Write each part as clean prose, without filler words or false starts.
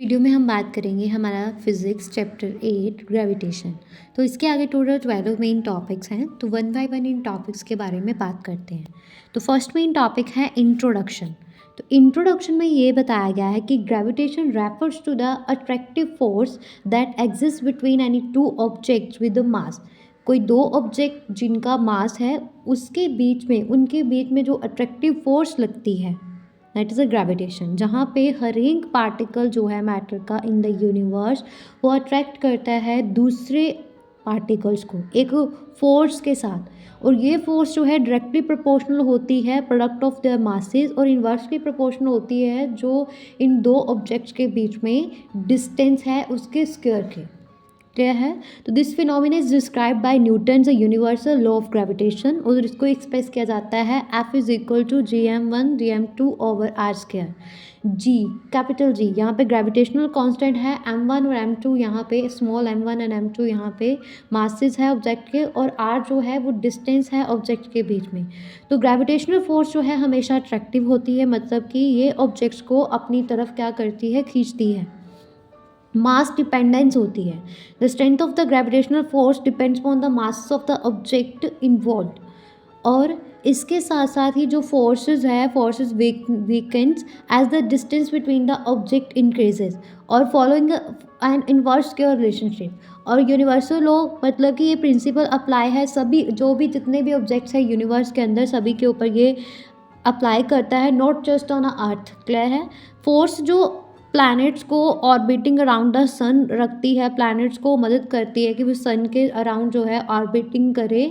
Video में हम बात करेंगे हमारा फिजिक्स चैप्टर 8 ग्रेविटेशन। तो इसके आगे टोटल 12 मेन टॉपिक्स हैं, तो वन बाय वन इन टॉपिक्स के बारे में बात करते हैं। तो फर्स्ट मेन टॉपिक है इंट्रोडक्शन। तो इंट्रोडक्शन में ये बताया गया है कि gravitation refers to the attractive force that exist between any two objects with the mass. कोई दो ऑब्जेक्ट जिनका मास है उसके बीच में, उनके बीच में जो अट्रैक्टिव फोर्स लगती है, दैट इज़ अ ग्रेविटेशन, जहाँ पे हर एक पार्टिकल जो है मैटर का इन द यूनिवर्स वो अट्रैक्ट करता है दूसरे पार्टिकल्स को एक फोर्स के साथ। और ये फोर्स जो है डायरेक्टली प्रोपोर्शनल होती है प्रोडक्ट ऑफ देयर मासेस, और इन्वर्सली प्रोपोर्शनल होती है जो इन दो ऑब्जेक्ट्स के बीच में डिस्टेंस है उसके स्क्वायर के। क्लियर है? तो this phenomena is describe by Newton universal law of gravitation, और इसको एक्सप्रेस किया जाता है F is equal to Gm1 Gm2 over R square. G, capital G यहाँ पे ग्रेविटेशनल कांस्टेंट है, m1 और m2 यहाँ पे स्मॉल m1 एंड m2 यहाँ पे मासेस है ऑब्जेक्ट के, और r जो है वो डिस्टेंस है ऑब्जेक्ट के बीच में। तो ग्रेविटेशनल फोर्स जो है हमेशा अट्रैक्टिव होती है, मतलब कि ये ऑब्जेक्ट्स को अपनी तरफ क्या करती है, खींचती है। मास डिपेंडेंस होती है। The strength of the gravitational force depends on the mass of the object involve. और इसके साथ साथ ही जो फोर्सेस है, forces weakens as the distance between the object increases और following an inverse square relationship. और यूनिवर्सल लॉ मतलब कि ये प्रिंसिपल अप्लाई है सभी, जो भी जितने भी ऑब्जेक्ट्स है यूनिवर्स के अंदर सभी के ऊपर ये अप्लाई करता है, not just on earth. Clear है? फोर्स जो प्लैनेट्स को ऑर्बिटिंग अराउंड द सन रखती है, प्लैनेट्स को मदद करती है कि वो सन के अराउंड जो है ऑर्बिटिंग करे,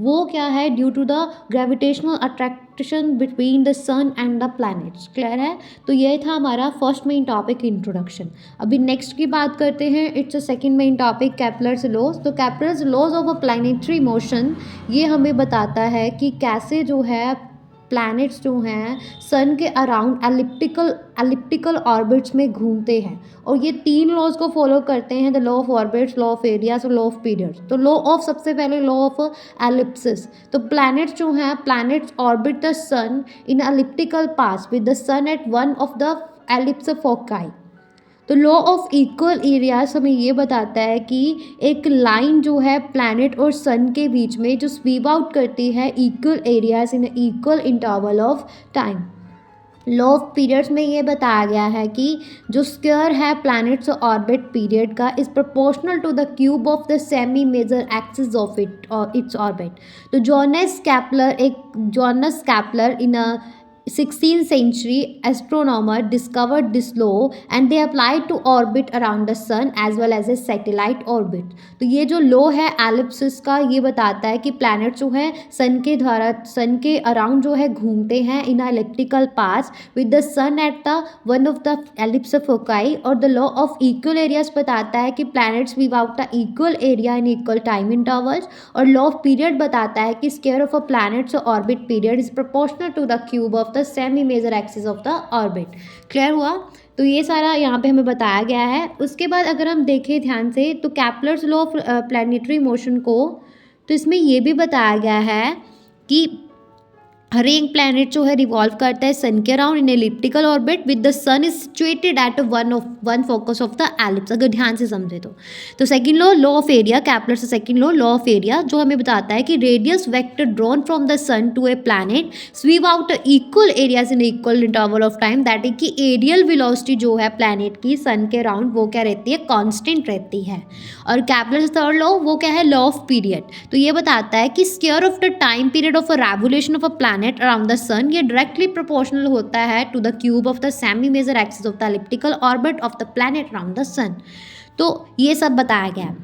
वो क्या है, due to the gravitational attraction between the sun and the planets. Clear है? तो ये था हमारा फर्स्ट मेन टॉपिक इंट्रोडक्शन। अभी नेक्स्ट की बात करते हैं, it's a second main topic Kepler's laws. तो Kepler's laws of a planetary motion ये हमें बताता है कि कैसे जो है प्लैनेट्स जो हैं सन के अराउंड एलिप्टिकल ऑर्बिट्स में घूमते हैं, और ये तीन लॉज को फॉलो करते हैं, the law of orbits, law of areas और लॉ ऑफ पीरियड्स। तो लॉ ऑफ सबसे पहले लॉ ऑफ एलिप्सिस। तो प्लैनेट्स जो हैं, planets orbit the sun in elliptical path with the sun at one of the ellipse foci. तो law of equal areas हमें ये बताता है कि एक लाइन जो है प्लैनेट और सन के बीच में जो स्वीप आउट करती है equal areas in equal interval of time. Law of periods में ये बताया गया है कि जो स्क्वायर है प्लैनेट्स ऑर्बिट पीरियड का is proportional to the cube of the semi major axis of it और इट्स ऑर्बिट। तो Johannes Kepler in a 16th century astronomer discovered this law and they applied to orbit around the sun as well as a satellite orbit। तो ये जो law है Ellipsis का ये बताता है कि प्लैनेट जो है सन के अराउंड जो है घूमते हैं in elliptical path with the sun at the one of the ellipse foci. और the law of equal areas बताता है कि प्लैनेट्स वीव out the equal area in equal time intervals. और लॉ ऑफ पीरियड बताता है कि square of a planet's orbit period is proportional to the cube of the semi major axis of the orbit. Clear हुआ? तो ये सारा यहाँ पे हमें बताया गया है। उसके बाद अगर हम देखें ध्यान से तो Kepler's law of planetary motion को, तो इसमें ये भी बताया गया है कि हर एक प्लैनेट जो है रिवॉल्व करता है सन के around in elliptical orbit with the sun is situated at one focus of the ellipse. अगर ध्यान से समझे तो second law of area, Kepler से सेकंड लॉ ऑफ एरिया, जो हमें बताता है कि radius vector drawn from the sun to a planet sweep out equal areas in equal interval of time. That is कि एरियल वेलोसिटी जो है planet की सन के अराउंड वो क्या रहती है, कांस्टेंट रहती है। और कैपलर थर्ड लॉ वो क्या है, लॉ ऑफ पीरियड। तो ये बताता है कि square of the time period of a revolution of a planet around the sun ये directly proportional होता है to the cube of the semi major axis of the elliptical orbit of the planet around the sun। तो ये सब बताया गया है।